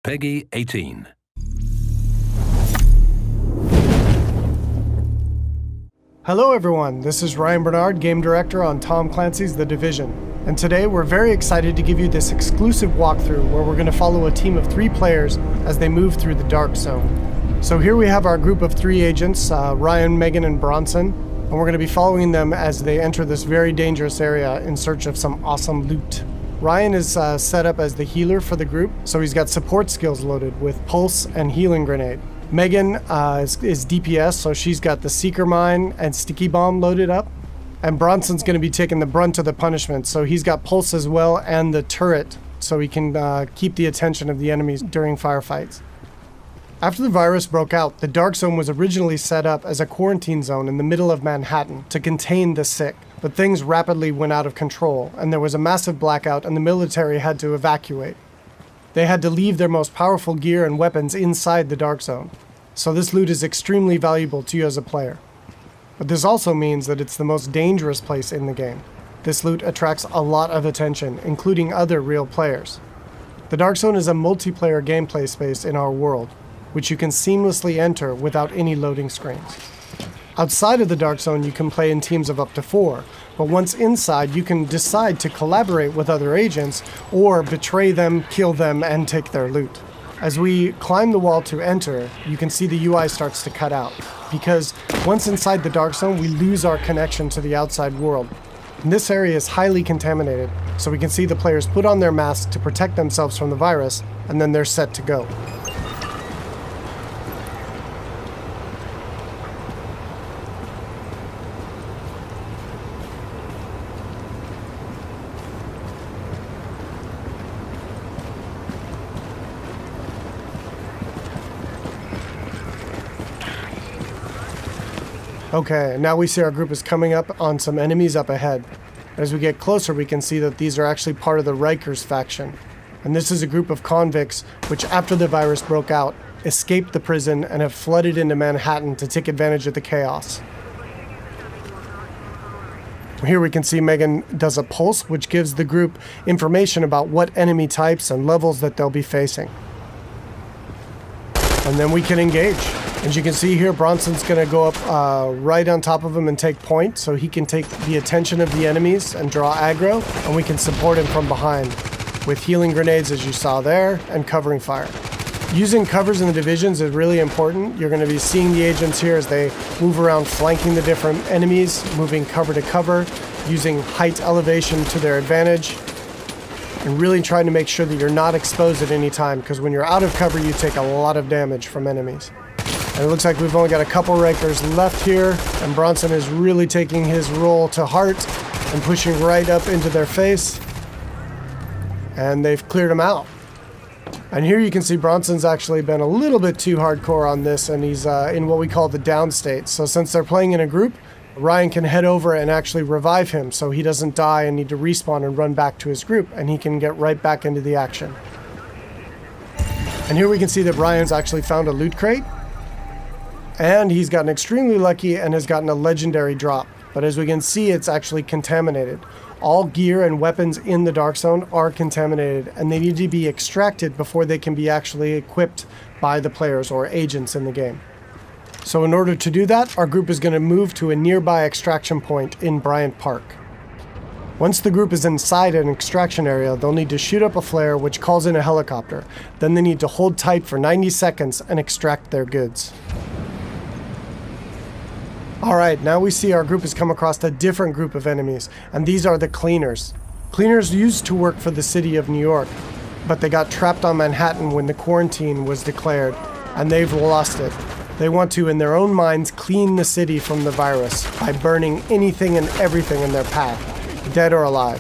Peggy 18. Hello everyone, this is Ryan Bernard, Game Director on Tom Clancy's The Division. And today we're very excited to give you this exclusive walkthrough where we're going to follow a team of 3 players as they move through the Dark Zone. So here we have our group of 3 agents, Ryan, Megan, and Bronson, and we're going to be following them as they enter this very dangerous area in search of some awesome loot. Ryan is set up as the healer for the group, so he's got support skills loaded with Pulse and Healing Grenade. Megan is DPS, so she's got the Seeker Mine and Sticky Bomb loaded up. And Bronson's going to be taking the brunt of the punishment, so he's got Pulse as well and the turret, so he can keep the attention of the enemies during firefights. After the virus broke out, the Dark Zone was originally set up as a quarantine zone in the middle of Manhattan to contain the sick. But things rapidly went out of control, and there was a massive blackout and the military had to evacuate. They had to leave their most powerful gear and weapons inside the Dark Zone. So this loot is extremely valuable to you as a player. But this also means that it's the most dangerous place in the game. This loot attracts a lot of attention, including other real players. The Dark Zone is a multiplayer gameplay space in our world, which you can seamlessly enter without any loading screens. Outside of the Dark Zone, you can play in teams of up to 4, but once inside, you can decide to collaborate with other agents or betray them, kill them, and take their loot. As we climb the wall to enter, you can see the UI starts to cut out, because once inside the Dark Zone, we lose our connection to the outside world. And this area is highly contaminated, so we can see the players put on their masks to protect themselves from the virus, and then they're set to go. Okay, now we see our group is coming up on some enemies up ahead. As we get closer, we can see that these are actually part of the Rikers faction. And this is a group of convicts which, after the virus broke out, escaped the prison and have flooded into Manhattan to take advantage of the chaos. Here we can see Megan does a pulse, which gives the group information about what enemy types and levels that they'll be facing. And then we can engage. As you can see here, Bronson's going to go up right on top of him and take point, so he can take the attention of the enemies and draw aggro, and we can support him from behind with healing grenades, as you saw there, and covering fire. Using covers in the divisions is really important. You're going to be seeing the agents here as they move around flanking the different enemies, moving cover to cover, using height elevation to their advantage, and really trying to make sure that you're not exposed at any time, because when you're out of cover, you take a lot of damage from enemies. And it looks like we've only got a couple Rikers left here, and Bronson is really taking his role to heart and pushing right up into their face. And they've cleared him out. And here you can see Bronson's actually been a little bit too hardcore on this, and he's in what we call the down state. So since they're playing in a group, Ryan can head over and actually revive him so he doesn't die and need to respawn and run back to his group, and he can get right back into the action. And here we can see that Ryan's actually found a loot crate. And he's gotten extremely lucky and has gotten a legendary drop. But as we can see, it's actually contaminated. All gear and weapons in the Dark Zone are contaminated, and they need to be extracted before they can be actually equipped by the players or agents in the game. So in order to do that, our group is going to move to a nearby extraction point in Bryant Park. Once the group is inside an extraction area, they'll need to shoot up a flare which calls in a helicopter. Then they need to hold tight for 90 seconds and extract their goods. Alright, now we see our group has come across a different group of enemies, and these are the Cleaners. Cleaners used to work for the city of New York, but they got trapped on Manhattan when the quarantine was declared, and they've lost it. They want to, in their own minds, clean the city from the virus by burning anything and everything in their path, dead or alive.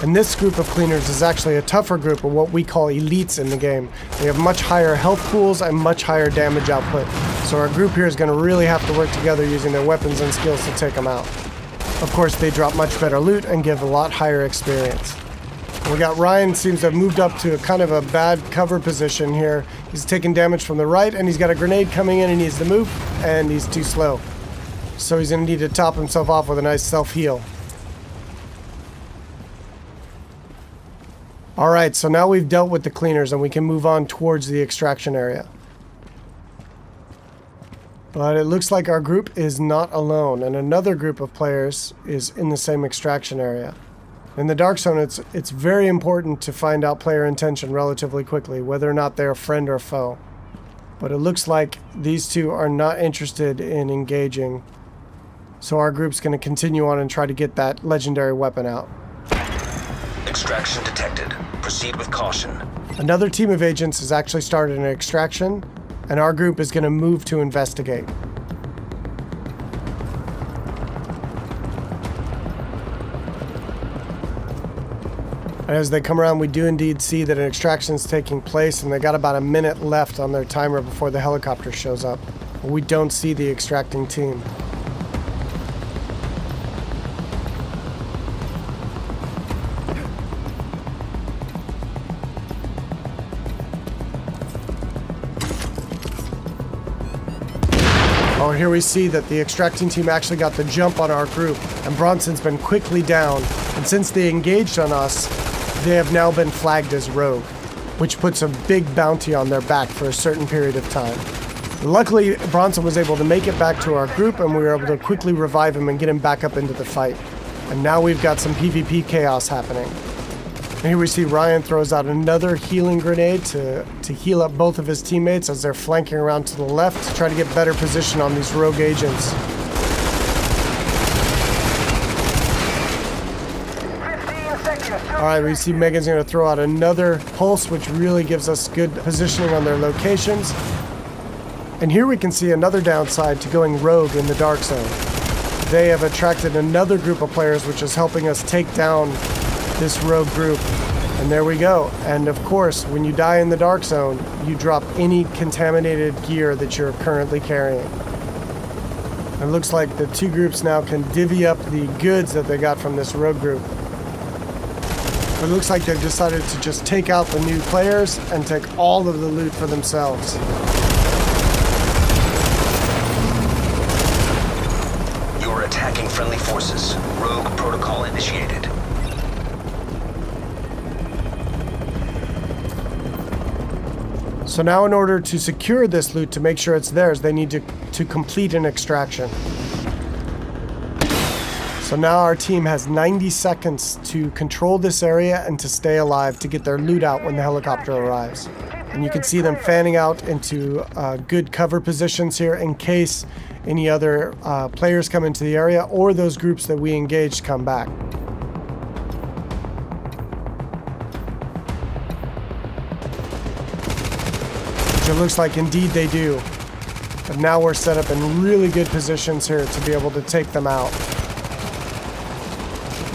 And this group of Cleaners is actually a tougher group of what we call elites in the game. They have much higher health pools and much higher damage output. So our group here is going to really have to work together using their weapons and skills to take them out. Of course, they drop much better loot and give a lot higher experience. We got Ryan seems to have moved up to a kind of a bad cover position here. He's taking damage from the right, and he's got a grenade coming in and he needs to move, and he's too slow. So he's going to need to top himself off with a nice self-heal. Alright, so now we've dealt with the cleaners and we can move on towards the extraction area. But it looks like our group is not alone, and another group of players is in the same extraction area. In the Dark Zone, it's very important to find out player intention relatively quickly, whether or not they're friend or foe. But it looks like these two are not interested in engaging, so our group's going to continue on and try to get that legendary weapon out. Extraction detected. Proceed with caution. Another team of agents has actually started an extraction, and our group is going to move to investigate. And as they come around, we do indeed see that an extraction is taking place, and they got about a minute left on their timer before the helicopter shows up. We don't see the extracting team. Oh, here we see that the extracting team actually got the jump on our group, and Bronson's been quickly down, and since they engaged on us, they have now been flagged as rogue, which puts a big bounty on their back for a certain period of time. Luckily, Bronson was able to make it back to our group, and we were able to quickly revive him and get him back up into the fight. And now we've got some PvP chaos happening. And here we see Ryan throws out another healing grenade to heal up both of his teammates as they're flanking around to the left to try to get better position on these rogue agents. 15 seconds. Alright, we see Megan's going to throw out another pulse, which really gives us good positioning on their locations. And here we can see another downside to going rogue in the Dark Zone. They have attracted another group of players, which is helping us take down this rogue group. And there we go. And of course, when you die in the Dark Zone, you drop any contaminated gear that you're currently carrying. It looks like the two groups now can divvy up the goods that they got from this rogue group. It looks like they've decided to just take out the new players and take all of the loot for themselves. You're attacking friendly forces. Rogue protocol initiated. So now in order to secure this loot, to make sure it's theirs, they need to complete an extraction. So now our team has 90 seconds to control this area and to stay alive to get their loot out when the helicopter arrives. And you can see them fanning out into good cover positions here in case any other players come into the area or those groups that we engaged come back. It looks like indeed they do. But now we're set up in really good positions here to be able to take them out.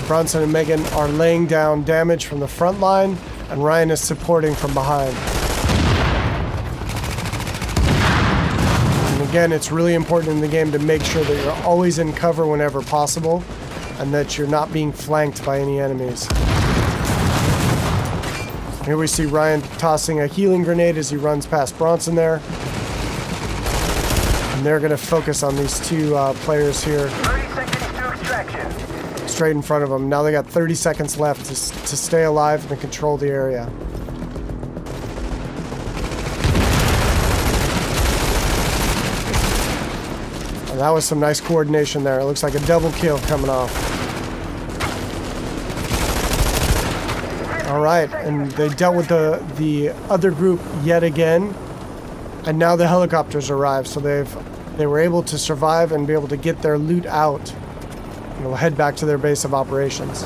Bronson and Megan are laying down damage from the front line, and Ryan is supporting from behind. And again, it's really important in the game to make sure that you're always in cover whenever possible, and that you're not being flanked by any enemies. Here we see Ryan tossing a healing grenade as he runs past Bronson there. And they're going to focus on these two players here. 30 seconds to extraction. Straight in front of them. Now they got 30 seconds left to stay alive and control the area. And that was some nice coordination there. It looks like a double kill coming off. Alright, and they dealt with the other group yet again, and now the helicopters arrived, so they were able to survive and be able to get their loot out, and will head back to their base of operations.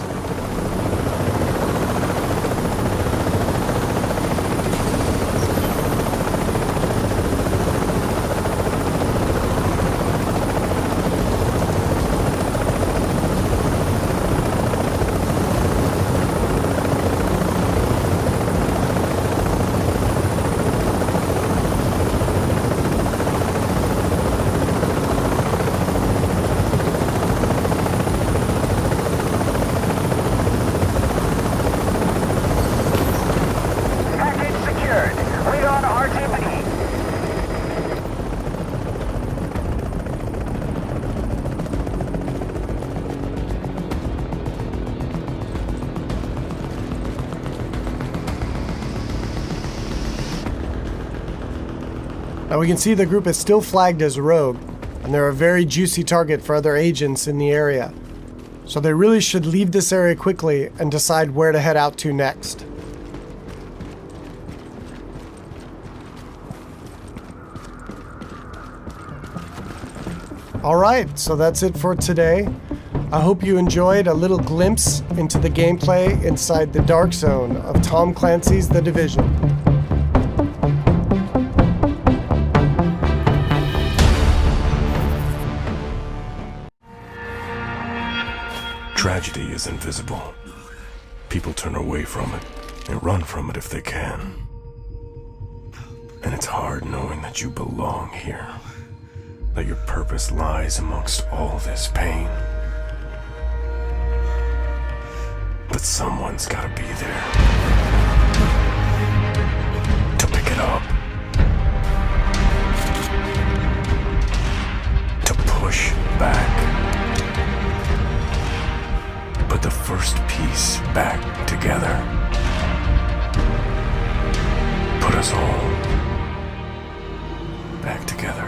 Now we can see the group is still flagged as rogue, and they're a very juicy target for other agents in the area. So they really should leave this area quickly and decide where to head out to next. Alright, so that's it for today. I hope you enjoyed a little glimpse into the gameplay inside the dark zone of Tom Clancy's The Division. Tragedy is invisible. People turn away from it and run from it if they can. And it's hard knowing that you belong here, that your purpose lies amongst all this pain. But someone's gotta be there to pick it up, to push back. Put the first piece back together. Put us all back together.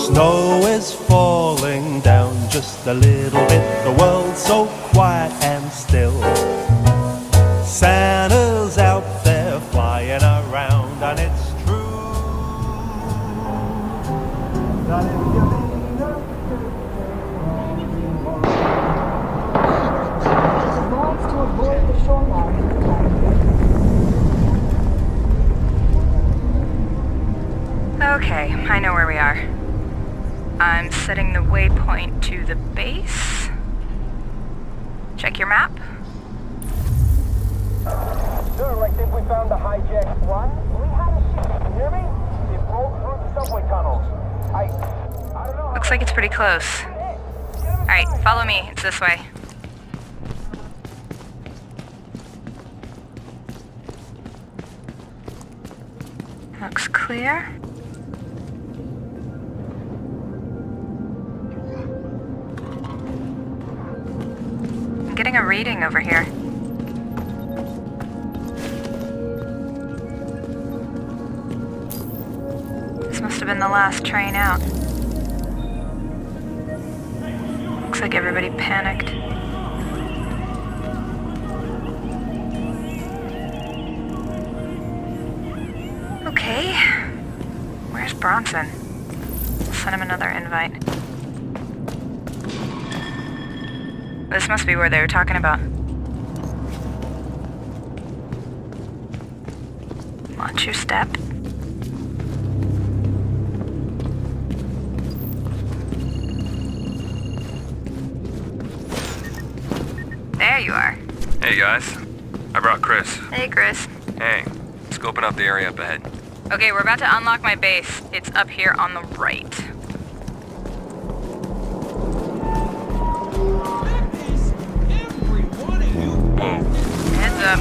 Snow is falling down just a little bit. The world's so quiet and still. Santa's out there flying around, and it's true that if you mean Advised to avoid the shoreline. Okay, I know where we are. I'm setting the waypoint to the base. Check your map. Sir, I think we found the hijacked one. We had a ship, you hear me? It rolled through the subway tunnels. I don't know. Looks like it's pretty close. Alright, follow me. It's this way. Looks clear. I'm getting a reading over here. This must have been the last train out. Looks like everybody panicked. Okay. Where's Bronson? I'll send him another invite. This must be where they were talking about. Watch your step. There you are. Hey guys, I brought Chris. Hey, Chris. Hey, scoping out the area up ahead. Okay, we're about to unlock my base. It's up here on the right. Whoa. Heads up.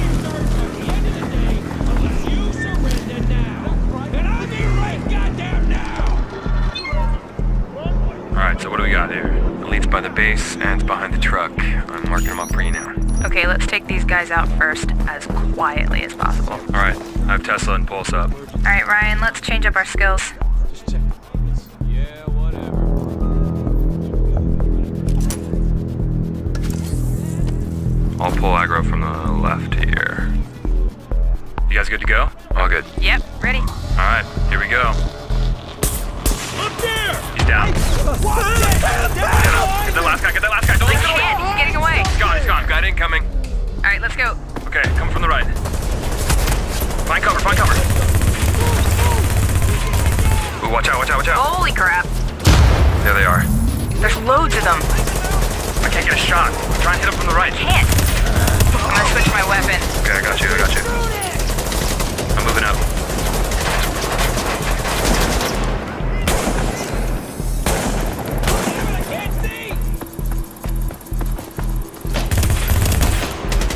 Alright, so what do we got here? The lead's by the base and it's behind the truck. I'm marking them up for you now. Okay, let's take these guys out first, as quietly as possible. Alright, I have Tesla and Pulse up. Alright, Ryan, let's change up our skills. I'll pull aggro from the left here. You guys good to go? All good. Yep, ready. Alright, here we go. Up there! He's down. Get the last guy, don't I let him can't, he's getting away. He's gone. Got incoming. Alright, let's go. Okay, coming from the right. Find cover. Ooh, watch out. Holy crap. There they are. There's loads of them. I can't get a shot. Try and hit him from the right. Can't. I'm gonna switch my weapon. Okay, I got you. I'm moving up.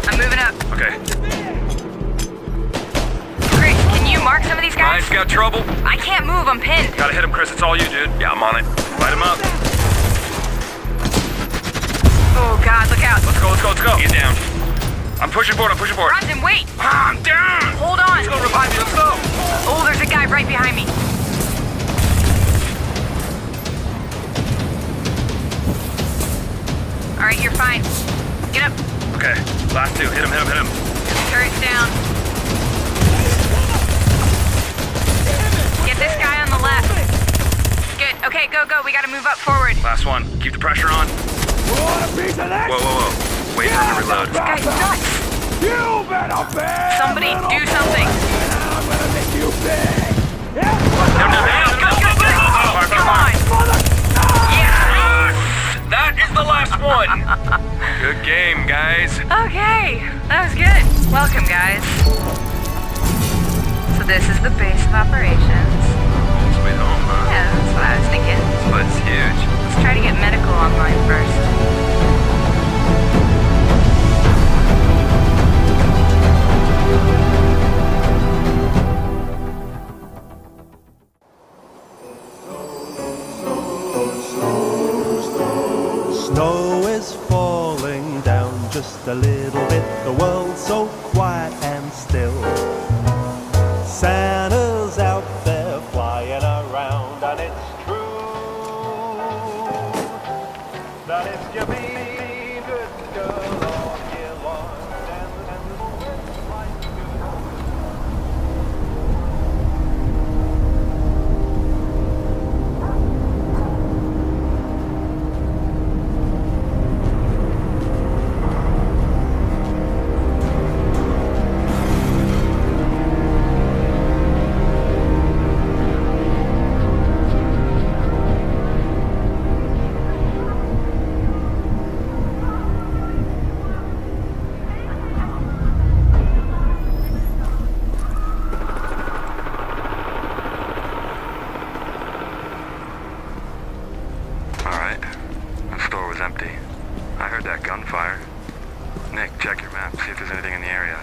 I'm moving up. Okay. Chris, can you mark some of these guys? Ryan's got trouble. I can't move, I'm pinned. Gotta hit him, Chris. It's all you, dude. Yeah, I'm on it. Light him up. Oh God, look out. Let's go. He's down. I'm pushing forward. Bronson, wait. I'm down. Hold on. Let's go revive me. Let's go. Oh, there's a guy right behind me. All right, you're fine. Get up. Okay, last two. Hit him. Turret's down. Get this guy on the left. Good. Okay, go. We gotta move up forward. Last one. Keep the pressure on. Whoa. Wait for him to reload. This guy's nuts. Somebody do something. Come on. Yes! That is the last one. Good game, guys. Okay, that was good. Welcome, guys. So this is the base of operations. Sweet home, huh? Yeah, that's what I was thinking. But it's huge. Let's try to get medical online first. Snow is falling down just a little bit. The world's so quiet and still. Santa's out there flying around, and it's true that if you be a good girl all year long, and it's like good. Empty. I heard that gunfire. Nick, check your map, see if there's anything in the area.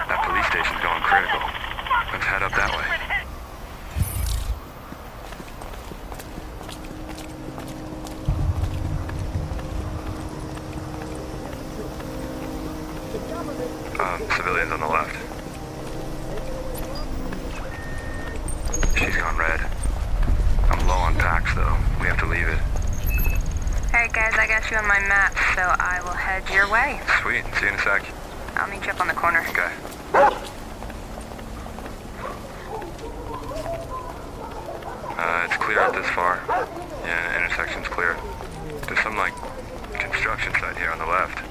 That police station's going critical. Let's head up that way. Civilians on the left. She's gone red. I'm low on packs, though. We have to leave it. Alright guys, I got you on my map, so I will head your way. Sweet. See you in a sec. I'll meet you up on the corner. Okay. It's clear out this far. Yeah, the intersection's clear. There's some, construction site here on the left.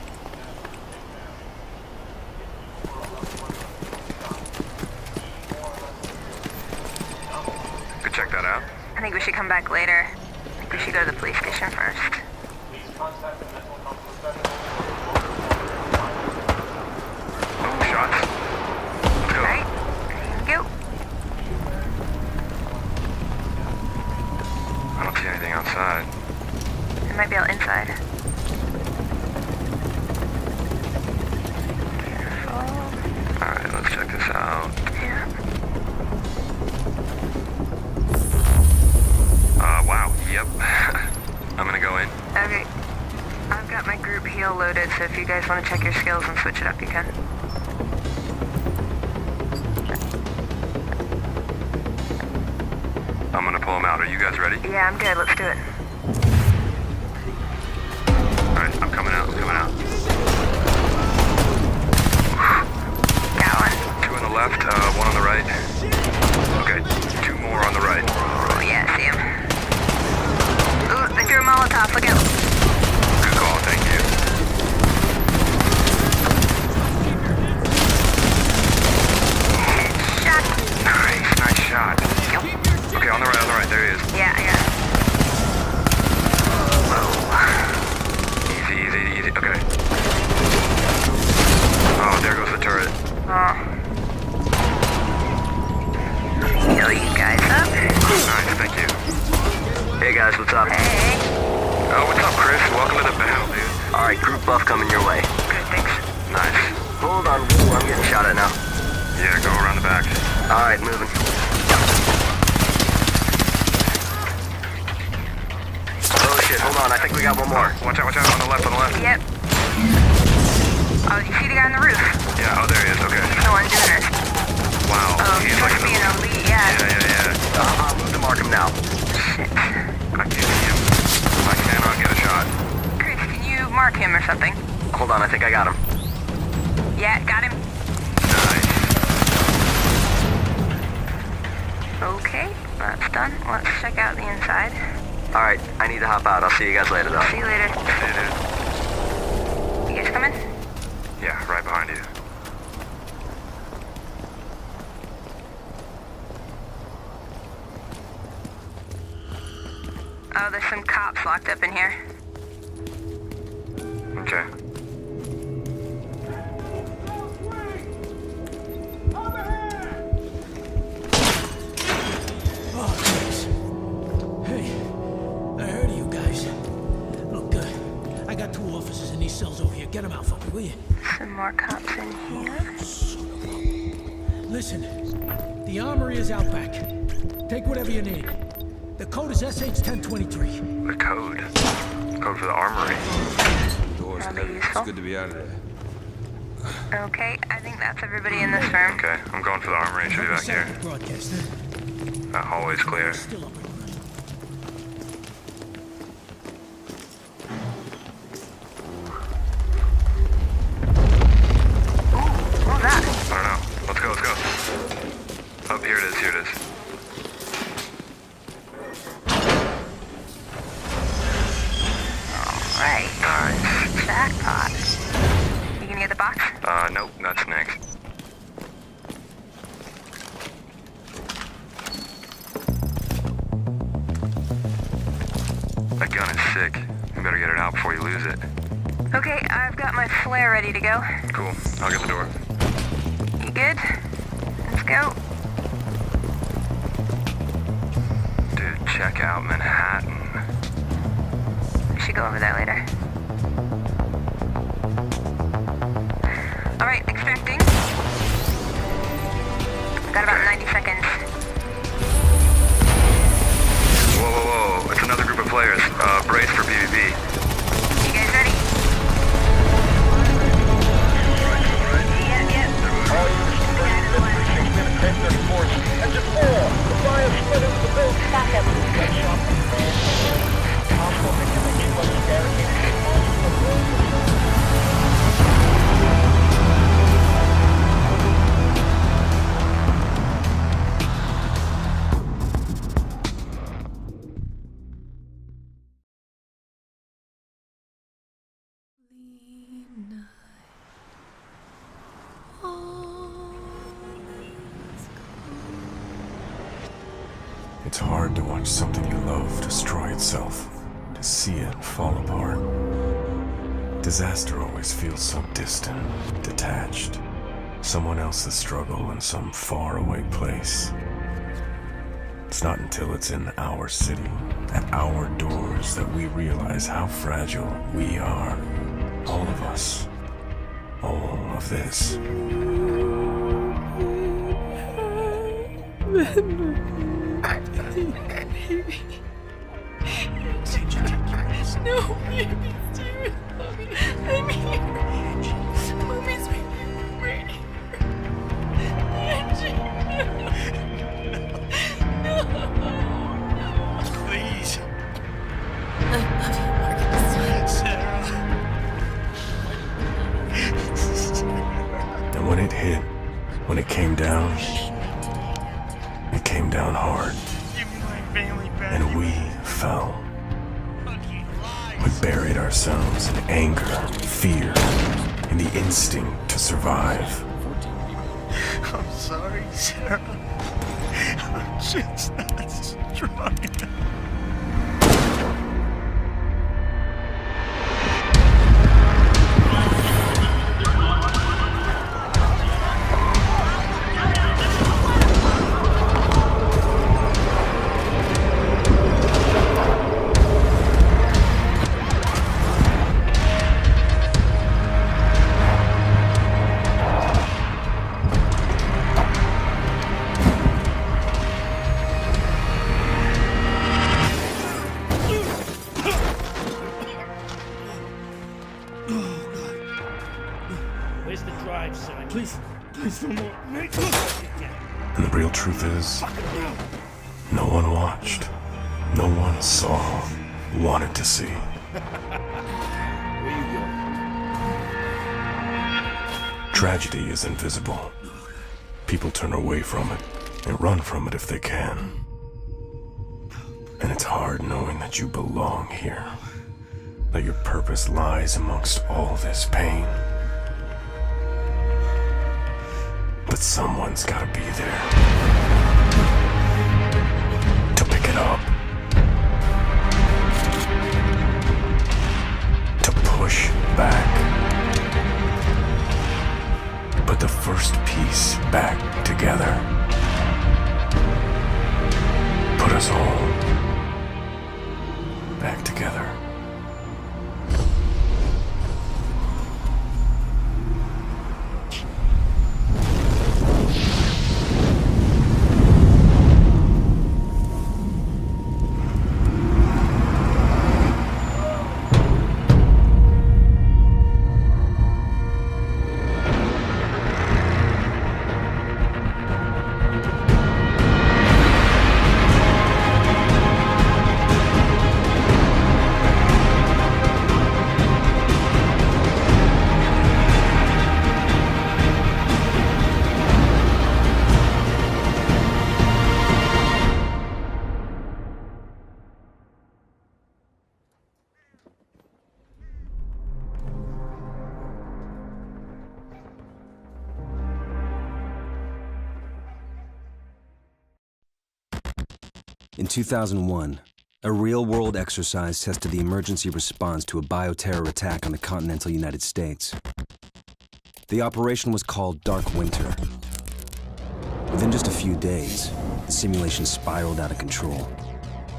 Check that out. I think we should come back later. I think we should go to the police station first. Oh, shots. Let's go. Alright, here we go. I don't see anything outside. It might be out inside. Alright, let's check this out. Yeah. Wow, yep. I'm gonna go in. Okay. I've got my group heal loaded, so if you guys want to check your skills and switch it up, you can. I'm gonna pull him out. Are you guys ready? Yeah, I'm good. Let's do it. Alright, I'm coming out. Got one. Two on the left, one on the right. Okay, two more on the right. Oh, yeah, I see him. Ooh, they threw a Molotov. Look out. Good call, thank you. Shot. Nice shot. Okay, on the right, there he is. Yeah, I got it. Easy, okay. Oh, there goes the turret. Oh. Heal you guys up. Nice. Hey guys, what's up? Hey. Oh, what's up, Chris? Welcome to the battle, dude. Alright, group buff coming your way. Good, thanks. Nice. Hold on, Ooh, I'm getting shot at now. Yeah, go around the back. Alright, moving. Oh shit, hold on, I think we got one more. Watch out, on the left, Yep. Oh, you see the guy on the roof? Yeah, oh, there he is, okay. He's the one doing it. Wow, Oh, he's he's like supposed to be an elite, yeah. Yeah. I'll move to mark him now. Shit. I can't see him. I cannot get a shot. Chris, can you mark him or something? Hold on, I think I got him. Yeah, got him. Nice. Okay, that's done. Let's check out the inside. Alright, I need to hop out. I'll see you guys later though. See you later. Hey, dude. You guys coming? Yeah, right behind you. Oh, there's some cops locked up in here. Okay. Oh, thanks. Hey, I heard of you guys. Look, I got 2 officers in these cells over here. Get them out for me, will you? Some more cops in here. Listen, the armory is out back. Take whatever you need. The code is SH-1023. The code. Code for the armory. Doors That'll be heavy. useful. It's good to be out of there. Okay, I think that's everybody in this room. Okay, I'm going for the armory. It should be back here. Broadcast, huh? That hallway's clear. Still up and running. What was that? I don't know. Let's go. Oh, here it is. Alright. Nice. Jackpot. You gonna get the box? Nope, that's next. That gun is sick. You better get it out before you lose it. Okay, I've got my flare ready to go. Cool. I'll get the door. You good? Let's go. Dude, check out Manhattan. We should go over there later. Alright, extracting. Got about 90 seconds. Whoa. It's another group of players. Brace for PvP. You guys ready? Yep. All units to precinct, take their forces. Engine 4, the fire spread into the building. Backup. Possible victim was barricaded. It's hard to watch something you love destroy itself, to see it fall apart. Disaster always feels so distant, detached. Someone else's struggle in some faraway place. It's not until it's in our city, at our doors, that we realize how fragile we are. All of us. All of this. No, baby, Steven. I'm here. Mommy's right here. No. Please. I love you, Marcus. Sarah. And when it hit, when it came down hard. Give me my family back. And we fell. We buried ourselves in anger, fear, in the instinct to survive. I'm sorry, Sarah. I'm just not strong enough. Please, no more. And the real truth is, no one watched. No one saw, wanted to see. Tragedy is invisible. People turn away from it and run from it if they can. And it's hard knowing that you belong here, that your purpose lies amongst all this pain. But someone's gotta be there to pick it up, to push back, put the first piece back together, put us all back together. In 2001, a real-world exercise tested the emergency response to a bioterror attack on the continental United States. The operation was called Dark Winter. Within just a few days, the simulation spiraled out of control.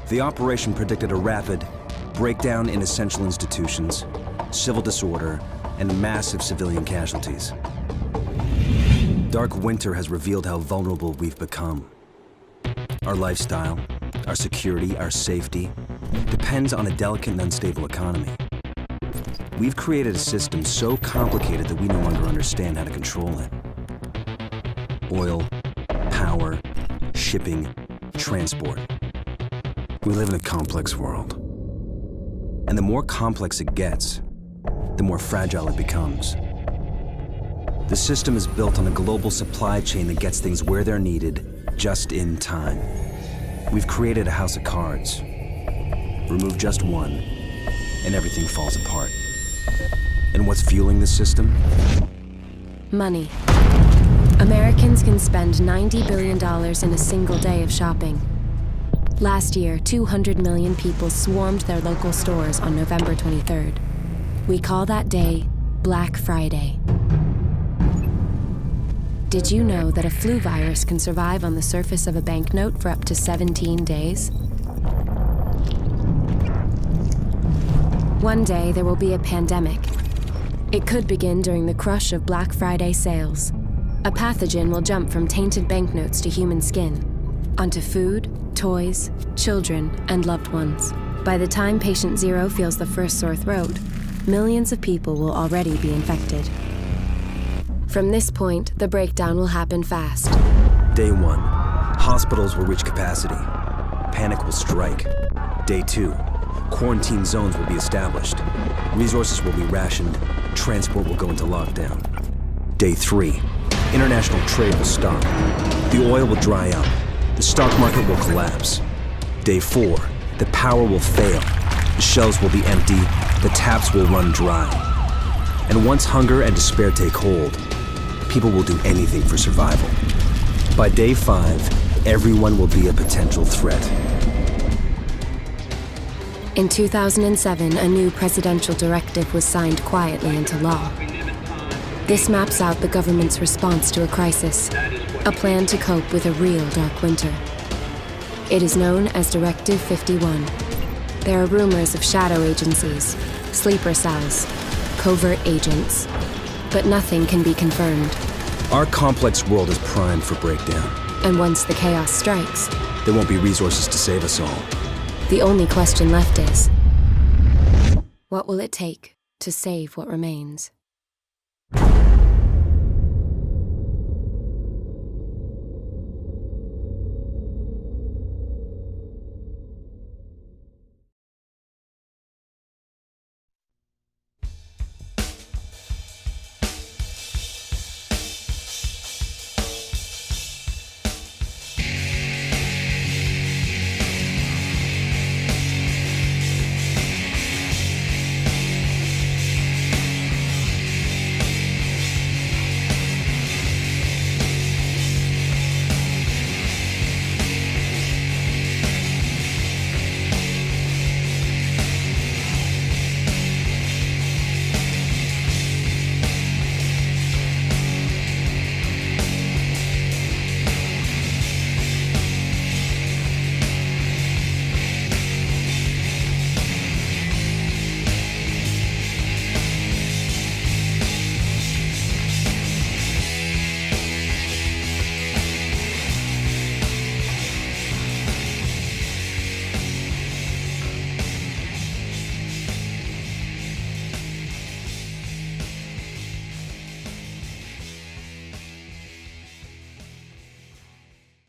The operation predicted a rapid breakdown in essential institutions, civil disorder, and massive civilian casualties. Dark Winter has revealed how vulnerable we've become. Our lifestyle, our security, our safety, depends on a delicate and unstable economy. We've created a system so complicated that we no longer understand how to control it. Oil, power, shipping, transport. We live in a complex world. And the more complex it gets, the more fragile it becomes. The system is built on a global supply chain that gets things where they're needed, just in time. We've created a house of cards. Remove just one, and everything falls apart. And what's fueling this system? Money. Americans can spend $90 billion in a single day of shopping. Last year, 200 million people swarmed their local stores on November 23rd. We call that day Black Friday. Did you know that a flu virus can survive on the surface of a banknote for up to 17 days? One day, there will be a pandemic. It could begin during the crush of Black Friday sales. A pathogen will jump from tainted banknotes to human skin, onto food, toys, children, and loved ones. By the time patient zero feels the first sore throat, millions of people will already be infected. From this point, the breakdown will happen fast. Day 1, hospitals will reach capacity. Panic will strike. Day 2, quarantine zones will be established. Resources will be rationed. Transport will go into lockdown. Day 3, international trade will stop. The oil will dry up. The stock market will collapse. Day 4, the power will fail. The shelves will be empty. The taps will run dry. And once hunger and despair take hold, people will do anything for survival. By day 5, everyone will be a potential threat. In 2007, a new presidential directive was signed quietly into law. This maps out the government's response to a crisis, a plan to cope with a real dark winter. It is known as Directive 51. There are rumors of shadow agencies, sleeper cells, covert agents, but nothing can be confirmed. Our complex world is primed for breakdown. And once the chaos strikes, there won't be resources to save us all. The only question left is, what will it take to save what remains?